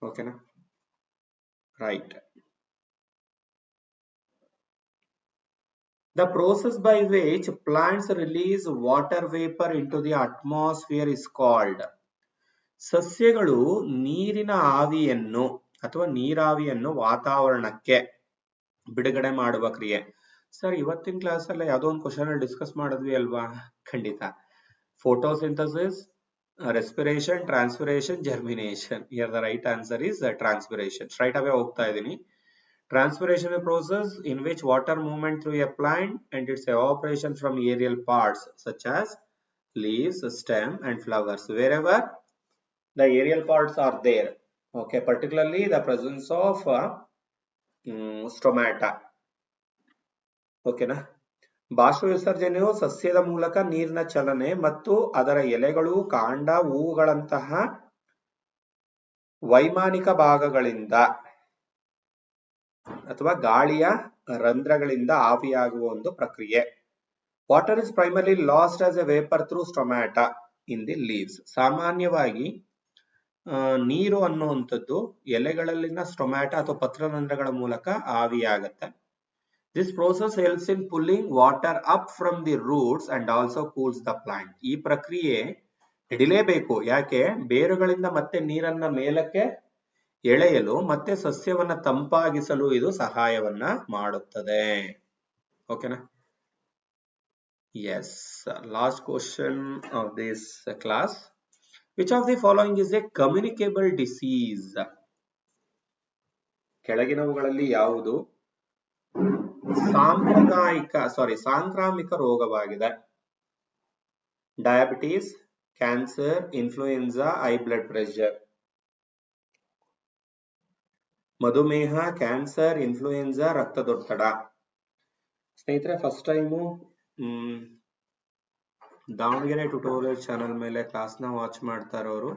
ಓಕೆನಾ? Right. The process by which plants release water vapor into the atmosphere is called. ಸಸ್ಯಗಳು ನೀರಿನ ಆವಿಯನ್ನು ಅಥವಾ ನೀರಾವಿಯನ್ನು ವಾತಾವರಣಕ್ಕೆ ಬಿಡುಗಡೆ ಮಾಡುವ ಕ್ರಿಯೆ. ಸರ್, ಇವತ್ತಿನ ಕ್ಲಾಸ್ ಅಲ್ಲಿ ಯಾವುದೋ ಒಂದು ಕ್ವಶನ್ ಡಿಸ್ಕಸ್ ಮಾಡಿದ್ವಿ ಅಲ್ವಾ? ಖಂಡಿತ. Photosynthesis, respiration, transpiration, germination. Here the right answer is transpiration. Straight away ಹೋಗ್ತಾ ಇದೀನಿ. Transpiration is a process in which water movement through a plant and its evaporation from aerial parts such as leaves, stem and flowers. Wherever the aerial parts are there, okay, particularly the presence of stomata. Okay na? ಬಾಷ್ಪ ವಿಸರ್ಜನೆಯು ಸಸ್ಯದ ಮೂಲಕ ನೀರಿನ ಚಲನೆ ಮತ್ತು ಅದರ ಎಲೆಗಳು, ಕಾಂಡ, ಹೂವುಗಳಂತಹ ವೈಮಾನಿಕ ಭಾಗಗಳಿಂದ ಅಥವಾ ಗಾಳಿಯ ರಂಧ್ರಗಳಿಂದ ಆವಿಯಾಗುವ ಒಂದು ಪ್ರಕ್ರಿಯೆ. Water is primarily lost as a vapour through stomata in the leaves. ಸಾಮಾನ್ಯವಾಗಿ ನೀರು ಅನ್ನುವಂಥದ್ದು ಎಲೆಗಳಲ್ಲಿನ ಸ್ಟೊಮ್ಯಾಟಾ ಅಥವಾ ಪತ್ರರಂಧ್ರಗಳ ಮೂಲಕ ಆವಿಯಾಗತ್ತೆ. This process helps in pulling water up from the roots and also cools the plant. ಈ ಪ್ರಕ್ರಿಯೆ ಹಿಡಿಲೇಬೇಕು. ಯಾಕೆ? ಬೇರುಗಳಿಂದ ಮತ್ತೆ ನೀರನ್ನ ಮೇಲಕ್ಕೆ ಎಳೆಯಲು ಮತ್ತೆ ಸಸ್ಯವನ್ನ ತಂಪಾಗಿಸಲು ಇದು ಸಹಾಯವನ್ನ ಮಾಡುತ್ತದೆ. ಓಕೆನಾ? Yes. Last question of this class. Which of the following is a communicable disease? ಕೆಳಗಿನವುಗಳಲ್ಲಿ ಯಾವುದು ಸಾಂಕ್ರಾಮಿಕ ರೋಗವಾಗಿದೆ? Diabetes, cancer, influenza, high blood pressure. ಮಧುಮೇಹ, ಕ್ಯಾನ್ಸರ್, ಇನ್ಫ್ಲೂಯೆನ್ಸಾ, ರಕ್ತದೊತ್ತಡ. ಸ್ನೇಹಿತರೆ, first time Davanagere tutorial channel ಮೇಲೆ ಕ್ಲಾಸ್ ನ ವಾಚ್ ಮಾಡ್ತಾ ಇರೋರು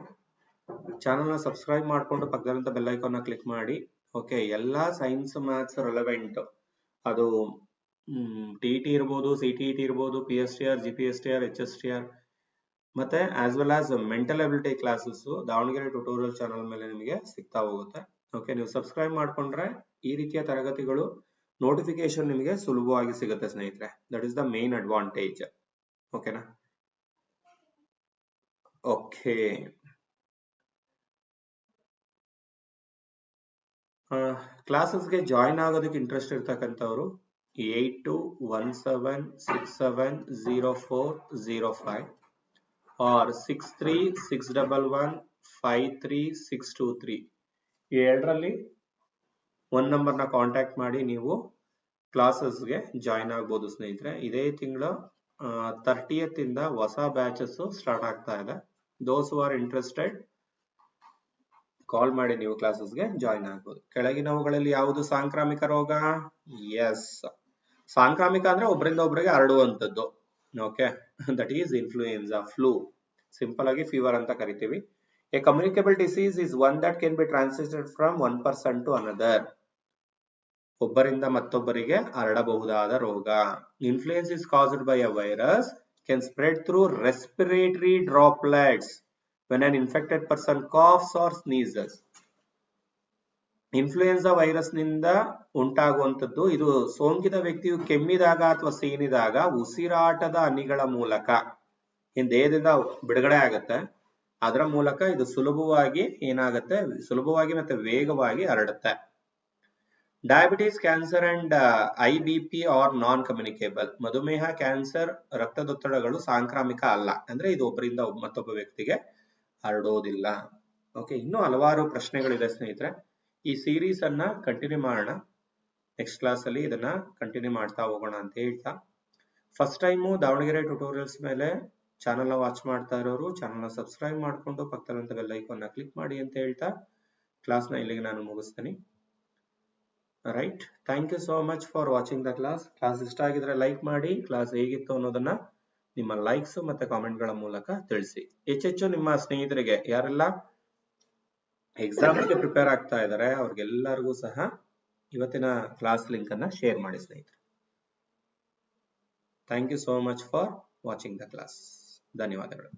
ಚಾನಲ್ ನ ಸಬ್ಸ್ಕ್ರೈಬ್ ಮಾಡ್ಕೊಂಡು ಪಕ್ಕದಲ್ಲಿದ್ದ ಬೆಲ್ ಐಕಾನ್ ನ ಕ್ಲಿಕ್ ಮಾಡಿ. ಓಕೆ, ಎಲ್ಲಾ ಸೈನ್ಸ್ ಮ್ಯಾಥ್ಸ್ ರೆಲೆವೆಂಟ್, ಅದು ಟಿಇಟಿ ಇರ್ಬೋದು, ಸಿಟಿಇಟಿ ಇರ್ಬೋದು, PSTR, GPSTR, HSTR ಮತ್ತೆ as well as mental ability classes Davanagere tutorial channel ಮೇಲೆ ನಿಮಗೆ ಸಿಗ್ತಾ ಹೋಗುತ್ತೆ. ಓಕೆ, ನೀವು ಸಬ್ಸ್ಕ್ರೈಬ್ ಮಾಡ್ಕೊಂಡ್ರೆ ಈ ರೀತಿಯ ತರಗತಿಗಳು ನೋಟಿಫಿಕೇಶನ್ ನಿಮಗೆ ಸುಲಭವಾಗಿ ಸಿಗುತ್ತೆ ಸ್ನೇಹಿತರೆ. That is the main advantage. ಓಕೆನಾ? ಓಕೆ, ಕ್ಲಾಸಸ್ಗೆ ಜಾಯಿನ್ ಆಗೋದಕ್ಕೆ ಇಂಟ್ರೆಸ್ಟ್ ಇರ್ತಕ್ಕಂಥವ್ರು 8217670405 or 6361153623 ಈ ಎರಡರಲ್ಲಿ ಒಂದು ನಂಬರ್ನ ಕಾಂಟ್ಯಾಕ್ಟ್ ಮಾಡಿ ನೀವು ಕ್ಲಾಸಸ್ಗೆ ಜಾಯಿನ್ ಆಗ್ಬೋದು ಸ್ನೇಹಿತರೆ. ಇದೇ ತಿಂಗಳ 30th ಇಂದ ಹೊಸ ಬ್ಯಾಚಸ್ ಸ್ಟಾರ್ಟ್ ಆಗ್ತಾ ಇದೆ. ದೋಸ್ ಹೂ ಆರ್ ಇಂಟ್ರೆಸ್ಟೆಡ್ ಕಾಲ್ ಮಾಡಿ ನೀವು ಕ್ಲಾಸಸ್ಗೆ ಜಾಯಿನ್ ಆಗ್ಬೋದು. ಕೆಳಗಿನವುಗಳಲ್ಲಿ ಯಾವುದು ಸಾಂಕ್ರಾಮಿಕ ರೋಗ? ಎಸ್, ಸಾಂಕ್ರಾಮಿಕ ಅಂದ್ರೆ ಒಬ್ಬರಿಂದ ಒಬ್ಬರಿಗೆ ಹರಡುವಂತದ್ದು. Okay, that is influenza, flu, simple ಆಗಿ ಫೀವರ್ ಅಂತ ಕರಿತೀವಿ. A communicable disease is one that can be transmitted from one person to another. ಒಬ್ಬರಿಂದ ಮತ್ತೊಬ್ಬರಿಗೆ ಹರಡಬಹುದಾದ ರೋಗ. Influenza is caused by a virus, can spread through respiratory droplets when an infected person coughs or sneezes. Influenza virus ನಿಂದ ಉಂಟಾಗುವಂತದ್ದು. ಇದು ಸೋಂಕಿತ ವ್ಯಕ್ತಿಯು ಕೆಮ್ಮಿದಾಗ ಅಥವಾ ಸೀನಿದಾಗ ಉಸಿರಾಟದ ಹನಿಗಳ ಮೂಲಕ ದೇಹದಿಂದ ಬಿಡುಗಡೆ ಆಗುತ್ತೆ. ಅದರ ಮೂಲಕ ಇದು ಸುಲಭವಾಗಿ ಏನಾಗುತ್ತೆ, ಸುಲಭವಾಗಿ ಮತ್ತೆ ವೇಗವಾಗಿ ಹರಡುತ್ತೆ. Diabetes, cancer and IBP are non communicable. ಮಧುಮೇಹ, ಕ್ಯಾನ್ಸರ್, ರಕ್ತದೊತ್ತಡಗಳು ಸಾಂಕ್ರಾಮಿಕ ಅಲ್ಲ, ಅಂದ್ರೆ ಇದು ಒಬ್ಬರಿಂದ ಮತ್ತೊಬ್ಬ ವ್ಯಕ್ತಿಗೆ ಹರಡೋದಿಲ್ಲ. ಓಕೆ, ಇನ್ನೂ ಹಲವಾರು ಪ್ರಶ್ನೆಗಳಿದೆ ಸ್ನೇಹಿತರೆ. ಈ ಸೀರೀಸ್ ಅನ್ನ ಕಂಟಿನ್ಯೂ ಮಾಡೋಣ. ನೆಕ್ಸ್ಟ್ ಕ್ಲಾಸ್ ಅಲ್ಲಿ ಇದನ್ನ ಕಂಟಿನ್ಯೂ ಮಾಡ್ತಾ ಹೋಗೋಣ ಅಂತ ಹೇಳ್ತಾ, ಫಸ್ಟ್ ಟೈಮು ದಾವಣಗೆರೆ ಟ್ಯುಟೋರಿಯಲ್ಸ್ ಮೇಲೆ ಚಾನಲ್ ನ ವಾಚ್ ಮಾಡ್ತಾ ಇರೋರು ಚಾನಲ್ ನ ಸಬ್ಸ್ಕ್ರೈಬ್ ಮಾಡ್ಕೊಂಡು ಪಕ್ಕದಲ್ಲಿರುವಂತ ಬೆಲ್ ಐಕಾನ್ ನ ಕ್ಲಿಕ್ ಮಾಡಿ ಅಂತ ಹೇಳ್ತಾ ಕ್ಲಾಸ್ ನ ಇಲ್ಲಿಗೆ ನಾನು ಮುಗಿಸ್ತೀನಿ. Right, thank you so much for watching the class. Class ಇಷ್ಟ ಆಗಿದ್ರೆ ಲೈಕ್ ಮಾಡಿ. ಕ್ಲಾಸ್ ಹೇಗಿತ್ತು ಅನ್ನೋದನ್ನ ನಿಮ್ಮ ಲೈಕ್ಸ್ ಮತ್ತೆ ಕಾಮೆಂಟ್ ಗಳ ಮೂಲಕ ತಿಳಿಸಿ. ಹೆಚ್ಚೆಚ್ಚು ನಿಮ್ಮ ಸ್ನೇಹಿತರಿಗೆ, ಯಾರೆಲ್ಲ ಎಕ್ಸಾಮ್ಗೆ ಪ್ರಿಪೇರ್ ಆಗ್ತಾ ಇದ್ದಾರೆ, ಅವ್ರಿಗೆಲ್ಲರಿಗೂ ಸಹ ಇವತ್ತಿನ ಕ್ಲಾಸ್ ಲಿಂಕ್ ಅನ್ನ ಶೇರ್ ಮಾಡಿ ಸ್ನೇಹಿತರೆ. Thank you so much for watching the class. ಧನ್ಯವಾದಗಳು.